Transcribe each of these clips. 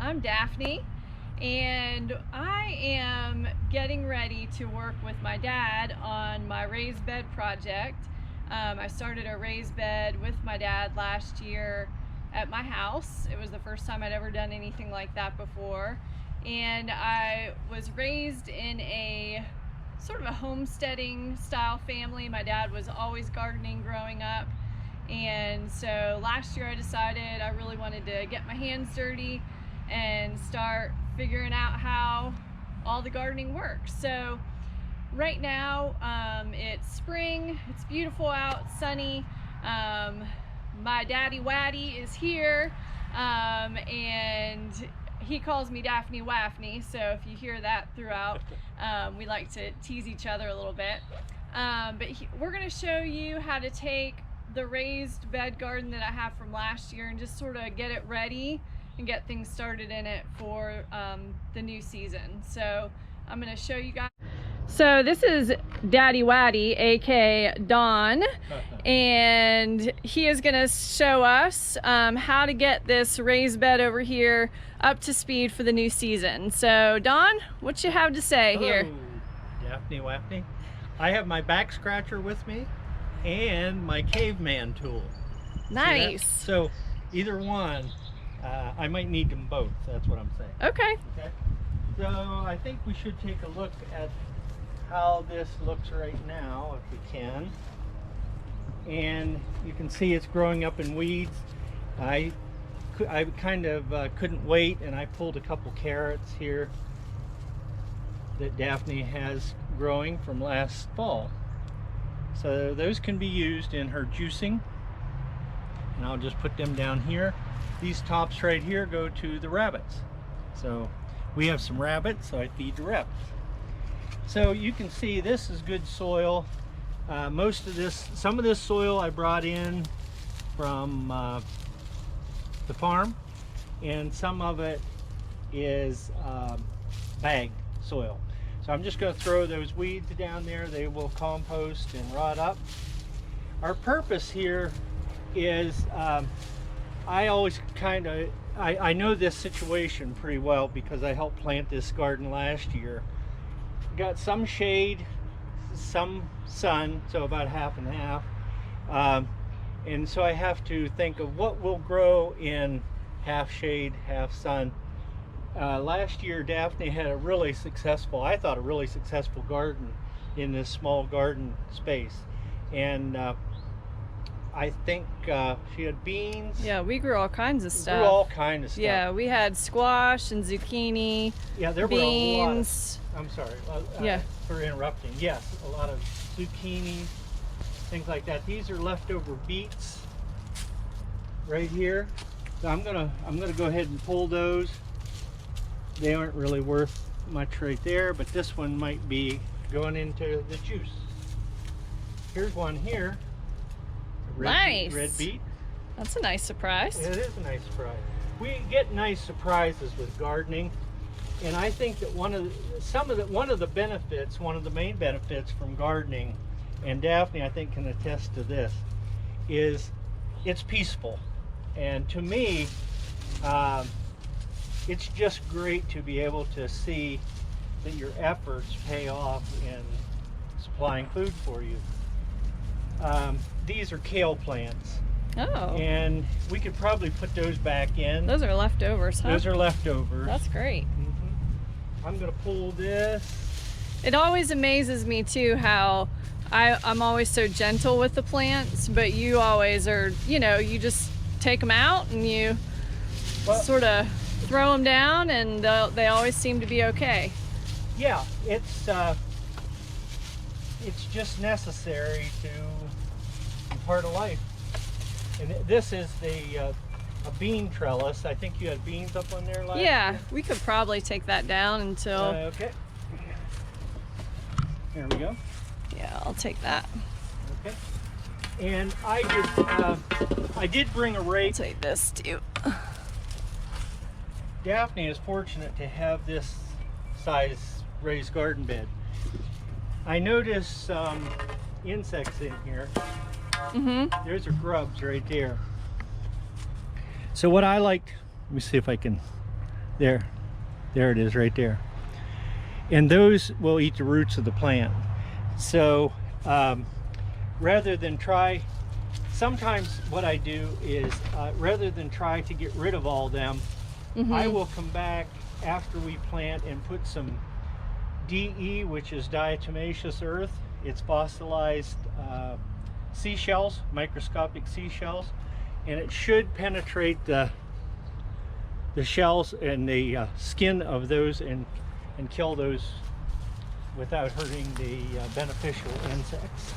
I'm Daphne, and I am getting ready to work with my dad on my raised bed project. I started a raised bed with my dad last year at my house. It was the first time I'd ever done anything like that before, and I was raised in a sort of a homesteading style family. My dad was always gardening growing up, and so last year I decided I really wanted to get my hands dirty and start figuring out how all the gardening works. So right now it's spring, it's beautiful out, sunny. My Daddy Waddy is here, and he calls me Daphne Waffney, so if you hear that throughout, we like to tease each other a little bit. We're going to show you how to take the raised bed garden that I have from last year and just sort of get it ready and get things started in it for the new season. So I'm going to show you guys. So this is Daddy Waddy, aka Don, and he is going to show us how to get this raised bed over here up to speed for the new season. So Don, what you have to say here? Daphne Waffney. I have my back scratcher with me and my caveman tool. Nice. So either one, I might need them both. That's what I'm saying. Okay. So I think we should take a look at how this looks right now, if we can. And you can see it's growing up in weeds. I kind of couldn't wait, and I pulled a couple carrots here that Daphne has growing from last fall. So those can be used in her juicing, and I'll just put them down here. These tops right here go to the rabbits. So we have some rabbits, so I feed the rabbits. So you can see this is good soil. Some of this soil I brought in from the farm, and some of it is bagged soil. So I'm just going to throw those weeds down there. They will compost and rot up. Our purpose here is I always I know this situation pretty well because I helped plant this garden last year. Got some shade, some sun, so about half and half. And so I have to think of what will grow in half shade, half sun. Last year Daphne had a really successful, I thought a really successful garden in this small garden space. And I think she had beans. Yeah, we grew all kinds of stuff. Grew all kinds of stuff. Yeah, we had squash and zucchini. Yeah, there beans. were a lot of, I'm sorry yeah, for interrupting. Yes, a lot of zucchini, things like that. These are leftover beets right here. So I'm gonna go ahead and pull those. They aren't really worth much right there, but this one might be going into the juice. Here's one here. Nice. Red beet. That's a nice surprise. It is a nice surprise. We get nice surprises with gardening, and I think that one of the main benefits from gardening, and Daphne I think can attest to this, is it's peaceful. And to me, it's just great to be able to see that your efforts pay off in supplying food for you. These are kale plants. Oh. And we could probably put those back in. Those are leftovers, huh? Those are leftovers. That's great. I'm going to pull this. It always amazes me too how I'm always so gentle with the plants, but you always are, you just take them out and you sort of throw them down, and they always seem to be okay. Yeah, it's just necessary to be part of life. And this is a bean trellis. I think you had beans up on there last year. We could probably take that down until... Okay. There we go. Yeah, I'll take that. Okay. And I did bring a rake. I'll take this too. Daphne is fortunate to have this size raised garden bed. I noticed some insects in here. There's are grubs right there. So what I liked, let me see if I can There it is right there. And those will eat the roots of the plant. So rather than try, sometimes what I do is rather than try to get rid of all them, I will come back after we plant and put some DE, which is diatomaceous earth. It's fossilized seashells, microscopic seashells, and it should penetrate the shells and the skin of those and kill those without hurting the beneficial insects.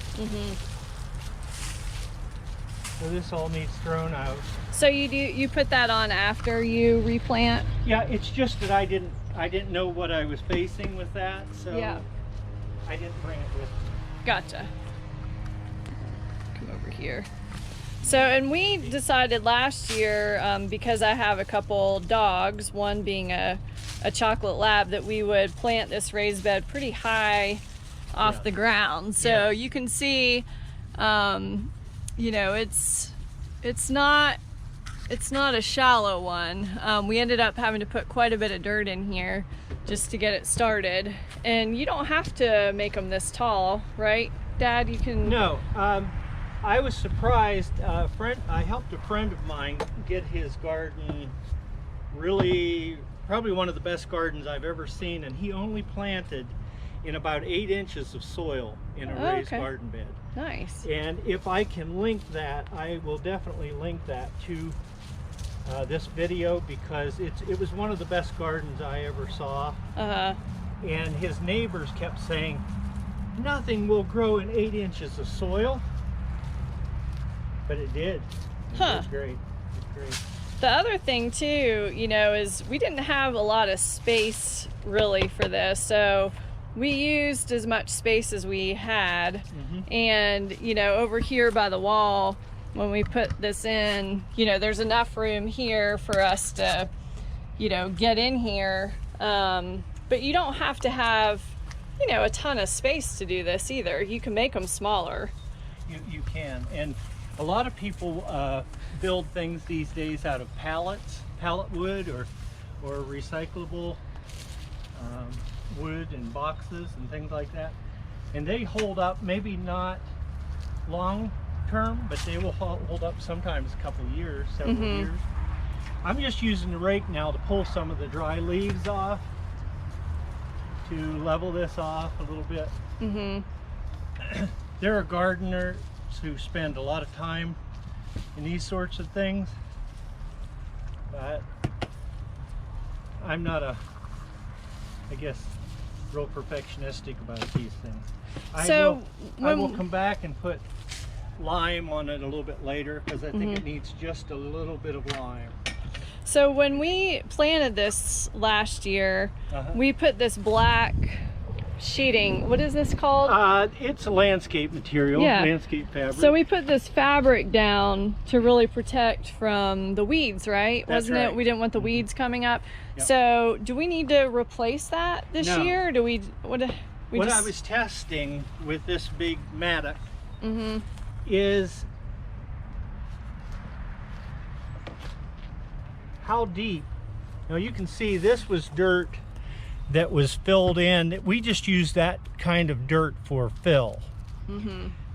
So this all needs thrown out. So you put that on after you replant? Yeah, it's just that I didn't know what I was facing with that, so yeah. I didn't bring it with me. Gotcha. Come over here. So, and we decided last year, because I have a couple dogs, one being a chocolate lab, that we would plant this raised bed pretty high off the ground. So you can see, you know, it's not a shallow one. We ended up having to put quite a bit of dirt in here just to get it started. And you don't have to make them this tall, right, Dad? You can... No. I was surprised. I helped a friend of mine get his garden probably one of the best gardens I've ever seen, and he only planted in about 8 inches of soil in a raised garden bed. Nice. And if I can link that, I will definitely link that to this video, because it was one of the best gardens I ever saw. And his neighbors kept saying, nothing will grow in 8 inches of soil. But it did. It was great. It was great. The other thing too, you know, is we didn't have a lot of space really for this, so we used as much space as we had. And you know, over here by the wall, when we put this in, you know, there's enough room here for us to, you know, get in here. But you don't have to have, you know, a ton of space to do this either. You can make them smaller. You can. And a lot of people build things these days out of pallet wood, or recyclable wood and boxes and things like that. And they hold up, maybe not long term, but they will hold up sometimes a couple of years, several years. I'm just using the rake now to pull some of the dry leaves off, to level this off a little bit. There are gardeners who spend a lot of time in these sorts of things, but I'm not I guess, real perfectionistic about these things. I will come back and put lime on it a little bit later, because I think it needs just a little bit of lime. So when we planted this last year, we put this black sheeting. What is this called? It's a landscape material, landscape fabric. So we put this fabric down to really protect from the weeds, right? That's Wasn't it? We didn't want the weeds coming up. So do we need to replace that this year? Or do we? What I was testing with this big mattock is how deep. Now you can see this was dirt that was filled in. We just used that kind of dirt for fill,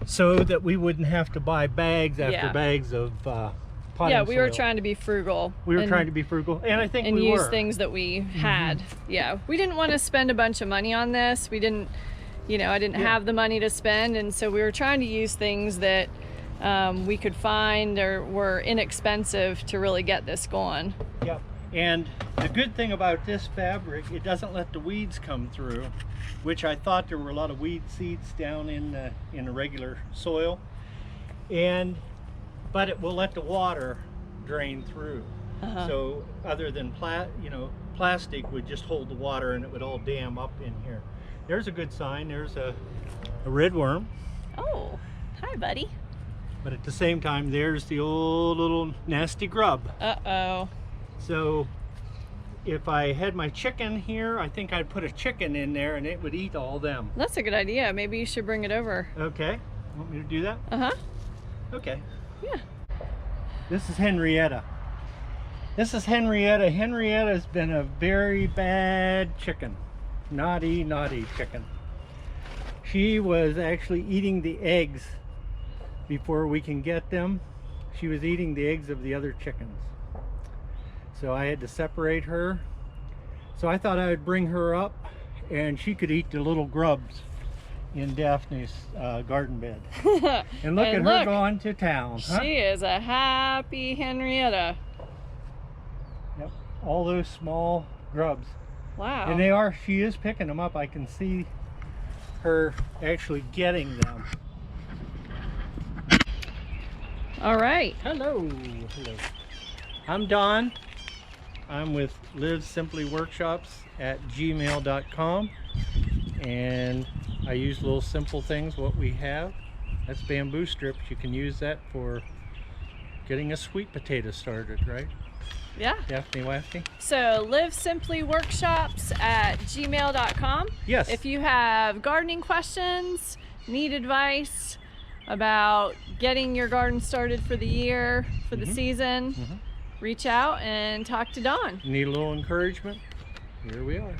so that we wouldn't have to buy bags after bags of potting we soil. were trying to be frugal. We were trying to be frugal, and I think we use things that we had. We didn't want to spend a bunch of money on this. We didn't, you know, I didn't have the money to spend, and so we were trying to use things that we could find or were inexpensive to really get this going. Yep. And the good thing about this fabric, it doesn't let the weeds come through, which I thought there were a lot of weed seeds down in the regular soil, but it will let the water drain through. So other than plastic would just hold the water and it would all dam up in here. There's a good sign. There's a red worm. Oh, hi buddy. But at the same time, there's the old little nasty grub. Uh-oh. So if I had my chicken here, I think I'd put a chicken in there and it would eat all them. That's a good idea. Maybe you should bring it over. Okay. Want me to do that? Uh-huh. Okay. Yeah. This is Henrietta. This is Henrietta. Henrietta's been a very bad chicken. Naughty, naughty chicken. She was actually eating the eggs before we can get them. She was eating the eggs of the other chickens. So I had to separate her. So I thought I would bring her up and she could eat the little grubs in Daphne's garden bed. And look at her going to town. Huh? She is a happy Henrietta. Yep, all those small grubs. Wow. And she is picking them up. I can see her actually getting them. All right. Hello. Hello. I'm Don. I'm with livesimplyworkshops at gmail.com, and I use little simple things. What we have, that's bamboo strips. You can use that for getting a sweet potato started, right? Yeah. Daphne Wafty? So livesimplyworkshops at gmail.com. Yes. If you have gardening questions, need advice about getting your garden started for the year, for the season, reach out and talk to Don. Need a little encouragement? Here we are.